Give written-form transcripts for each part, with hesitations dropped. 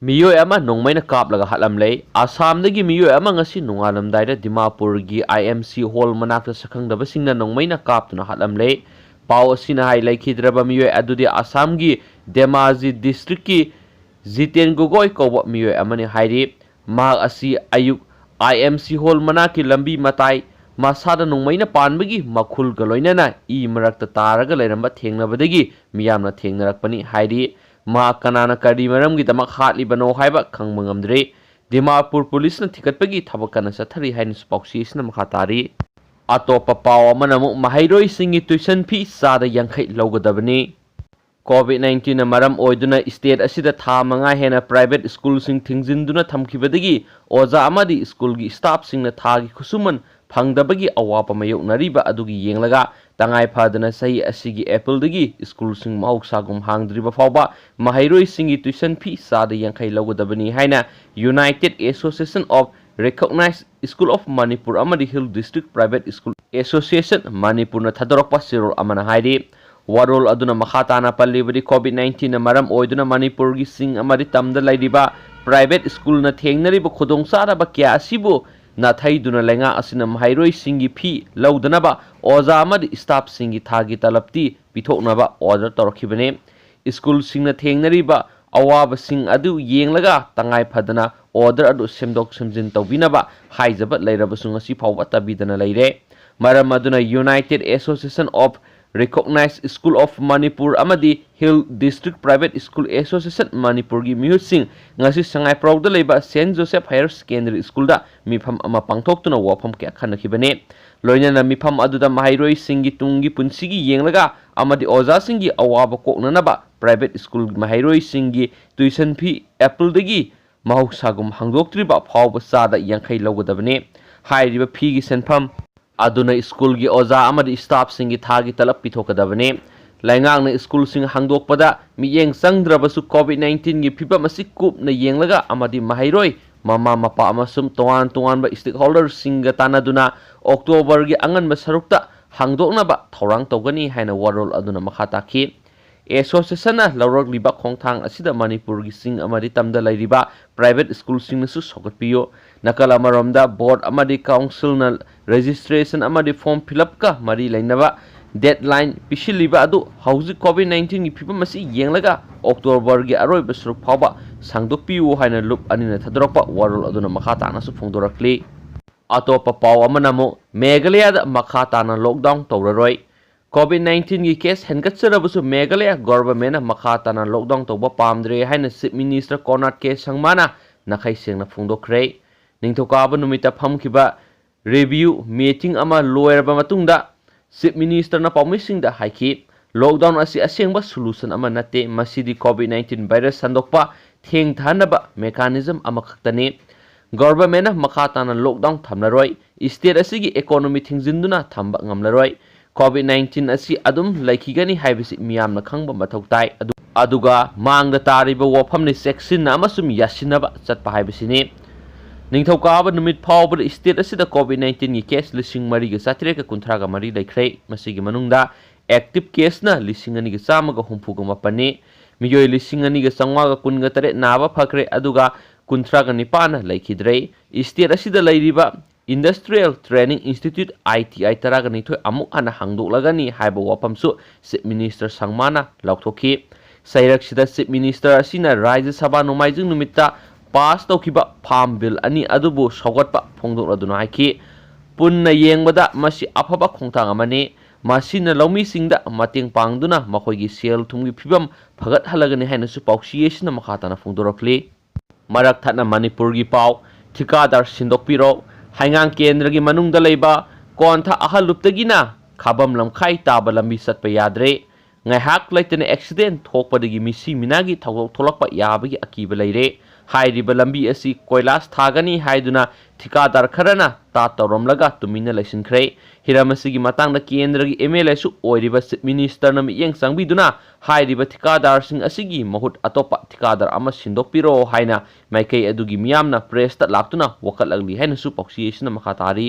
मियोय अमा नोंगमैना कापलगा हालमले आसामदगी मियोय अमा ngasi नोंगालमदाइदा दिमापुरगी IMC hall मनाक्ता सखंगदबसिंगना नोंगमैना कापतुना हालमले पाव असिना हाइ लैखिद्रबा मियोय अदुदि आसामगी धेमाजी डिस्ट्रिक्टकी जितेन गोगोय कौबा मियोय अमानि हाइरि माग असि अयुक IMC हॉल मनाकी लंबी मताई मासादा नोंगमैना पानबगी मखुलगा लोइनाना इ मरक्ता तारगा लैरंबा थेंगनबदगी मियामना थेंगनरकपनि हाइरि मा कनाना करी मरमगिदमक हाटलिबनो हाइबा खंगबा ngamdre दिमापुर पुलिस न थिकटपगी थबक कना सथरि हाइन स्पोक्सीसना मखा तारी अतोपा पाव अमनमु Maheiroi सिंगी ट्यूशन फी सादा यंखै लौगदबनी COVID-19 मरम ओइदुना स्टेट असिदा था मंगा हेना प्राइवेट स्कूल सिंग थिंगजिनदुना थमखिबदगी ओजा अमादी स्कूल गी स्टाफ सिंगना थागी खुसुमन फंगदबगी अवापा मयोगनरिबा अदुगी येंगलगा तंगाई फादना सही असिगी एप्रिलदगी स्कूल सिंग महौसागुम हांगद्रिबा फावबा Maheiroi सिंगी ट्यूशन फी सादा यंखै लौगदबनी हाइना united association of recognized school of Manipur amadi hill district private school association Manipur na thadorokpa sirol amana hairi warol aduna makhatana pallibadi COVID-19 na maram oiduna Manipur gi sing amadi tamda lairiba private school na thengnariba khudongsa ba kya asibu na thaiduna lenga asina Maheiroi singi phi laudanaba oza amadi staff singi thagi talapti pithoknaba order torokhibane school singna thengnariba awaba sing adu yenglaga tangai phadana order adu semdok semjin tawbinaba haijaba leirabasu ngasi phawba tabidana leire maram aduna United Association of Recognized School of Manipur amadi Hill District Private School Association Manipur gi mihut sing ngasi sangai prauda leiba Saint Joseph Higher Secondary School da mifam ama pangthoktuna wafam kya khanakhibane loinana mifam aduda Maheiroi singi tungi punsigi yenglaga amadi oza singi awaba koknanaba private school Maheiroi singi tuition fee April dagi mahusagum hangdoktriba phawba sada yangkhai lawgadabane hairiba fee gi senpham aduna school gi oza amadi staff singi thagi talap pithokadabane laingang na school sing hangdokpada miyeng sangdrabasu COVID-19 gi phiba masik kup na yenglaga amadi Maheiroi mama mapa amasum toan toan ba stakeholder singa tanaduna October gi Ahanba Sarukta Hangdoknaba thaurang tawgani haina warol aduna makhata ki association na lawrok liba khongthang asida Manipur gi sing amadi tamda lairiba private school sing nasu sogatpiyo nakala maromda board amadi council na registration amadi form fill up ka mari lainaba deadline pishiliba adu hauji COVID-19 gi phiba masi yenglaga October gi aroi basruk phawba sangdokpiyo haina loop anina thadrokpa warol aduna makhata nasu phongdorakli atopa paw amanamo Meghalaya da makhata na lockdown tawraroi COVID-19 gi case hengatsarabusu Meghalaya government makhata na lockdown tawba pamdre haina chief minister Konat K Sangmana nakhai sengna phongdokre ningthokaba numita phamkiba review meeting ama loyarba matungda chief minister na pamising da haiki lockdown asi asengba solution ama nate masidi COVID-19 virus sandokpa thengthanaba mechanism ama khaktani government makhata na lockdown thamlaroi state asigi economy thingjinduna thamba ngamlaroi COVID-19 asi adum laikigani haibisi miyamna khangba mathautai aduga mangda tariba wafamni section amasum yasinaba chatpa haibisini ningthokaba numit phawba state asida COVID-19 gi case lising mari ga satre ka kunthra ga mari laikhrei masigi manungda active case na lising ani ga chama ga humpu ga mapani miyoi lising ani ga sangwa ga kun ga tare naba phakre aduga kunthra ga nipana laikhidrei state asida lairiba Industrial Training Institute ITI taraga nithoi amuk ana hangdoklagani haiba wapamsu chief minister Sangmana laukthokhi sairak sida chief minister asina Rajya Sabha nomaijing numitta pass tawkiba farm bill ani adubu sogatpa phongdokladuna haiki punna yengbada masi afaba khongthang amani masina laumi singda mateng pangduna makhoigi sel thumgi phibam phagat halagani haina su pauksiyesina makhatana phongdorakli marak thana Manipur gi paw thikadar sindokpiro haingang kendra gi manungda leiba kontha ahaluptagina khabam lamkhai taba lambi satpa yadre ngai hak laitene accident thokpadagi misi minagi thawok tholakpa yabagi akiba leire hairiba lambi asi koilas thagani haiduna thikadar kharana ta toromlaga tumina laisinkhre hiramasigi matangda kendra gi MLA su oiriba chief minister nam yeng sangbiduna hairiba thikadar sing asigi mahut atopa thikadar ama sindokpiro haina maikei adugi miyamna press ta laktuna wakalagli haina su pauksiyesina makhatari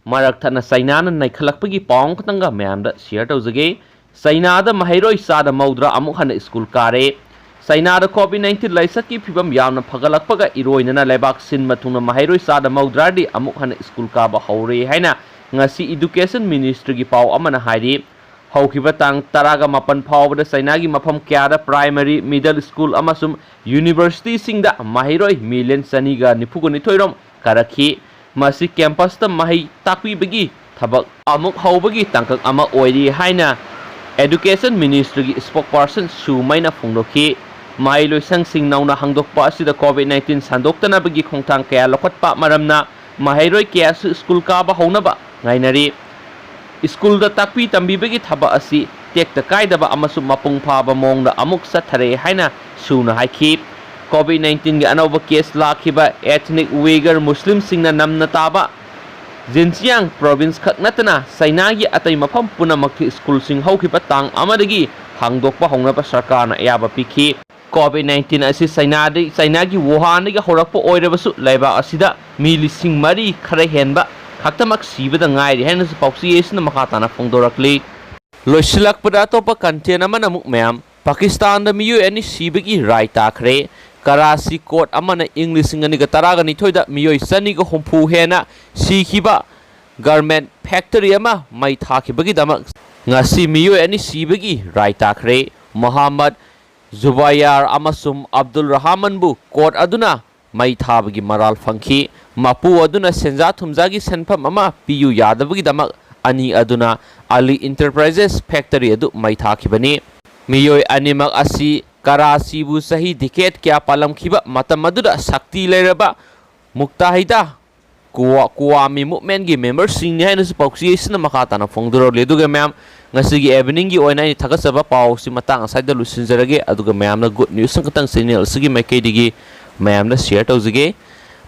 marak thana China na naikhalakpagi pawng khatanga mayamda share tawjage China da Maheiroi sada maudra amuk hana school kare Sainada COVID-19 laisaki phibam yamna phagalakpaga iroinana lebak sinma thungna Maheiroi sada maudradi amuk hana school kaba haure haina ngasi education ministry gi pau amana hairi haukiba tang taraga mapan phawbada sainagi mafam kyada primary middle school amasum university singda Maheiroi million saniga nipugoni thoirom karakhi masi campus ta mahi takwi bagi thabak amuk haubagi tangkak ama oiri haina education ministry gi spokesperson sumaina phungdokhi Maheiroi sangsing nauna hangdokpa asida COVID-19 sandoktana bagi khongthang kaya lokhatpa maramna Maheiroi kaya su school kaba haunaba ngainari school da takpi tambi bagi thaba asi tekta kaidaba amasu mapung phaba mongda amuk sathare haina suna haiki COVID-19 gi anauba case lakhiba ethnic Uyghur Muslim singna namna taba Xinjiang province khaknatana sainagi atai mafam punamakthi school sing haukiba tang amadagi hangdokpa haunaba sarkarna ayaba pikhi COVID-19 asi sainagi Wuhan ga horakpa oirabasu laiba asida mi lising mari khara henba khaktamak sibada ngai hen pausi esna makatana phongdorakli loisilakpada topa content amana muk ma'am Pakistan da miyu ani sibagi rai takhre Karachi court amana English ngani ga taraga ni thoida miyoi sani ga humpu hena sikhiba garment factory ama mai thakibagi damak ngasi miyoi ani sibagi rai takhre Muhammad Zubayar amasum Abdul Rahman bu court aduna mai thabagi maral phangki mapu aduna senja thumjagi senpham ama piyu yadabagi damak ani aduna Ali Enterprises factory adu mai thakibani miyoi animak asi Karachi bu sahi decade kya palam khiba matam aduda sakti leraba muktahida kuwami movement gi members sing ni haina spokesy isna makata na phongdoro leduga ma'am ngasigi evening gi oina ni thakasaba paw si matang saida lusinjarage aduga ma'am na good news sangkatang channel sigi makai digi ma'am na share tawjige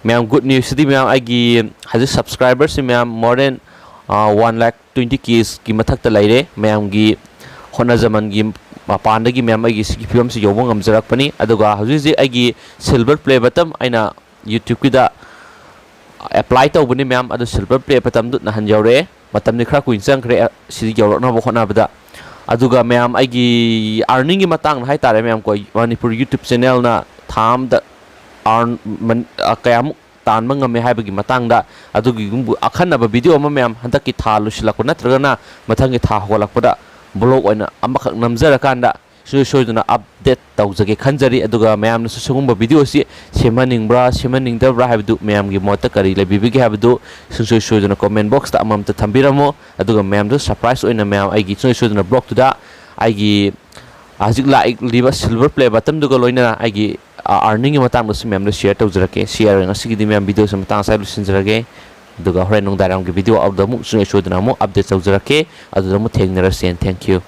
ma'am good news di ma'am agi haji subscribers si ma'am more than 1,20,000 ki mathakta laire ma'am gi hona zaman gi mapandagi ma'am agi sigi film si yobong amjarakpani aduga haji agi silver play button aina YouTube ki da apply tawbani ma'am adu silver play button du na hanjawre matam ni khra kuin chang khre si yawrok na bo khona bada aduga ma'am agi earning gi matang hai tare ma'am ko Manipur YouTube channel na tham da earn kayam tan mangame haibagi matang da adugi gumbu akhanaba video ma ma'am handaki tha lusilakko natragana mathangi tha hogolakpada blog oina amakhak namjarakanda soiduna update tawjage khanjari aduga ma'am na sugumba video si semaningdabra habdu ma'am gi mota kari lebibigi habdu soiduna comment box ta amamta thambiramo aduga ma'am do surprise oina ma'am aigi soiduna blog tu da aigi ajik la liba silver play button duga loina aigi earning gi matang si ma'am do share tawjarake share ngasigi di ma'am video sa matang sai lusinjarage aduga horen nong daram gi video update mu soiduna mo update tawjarake aduga mo thangnara sen thank you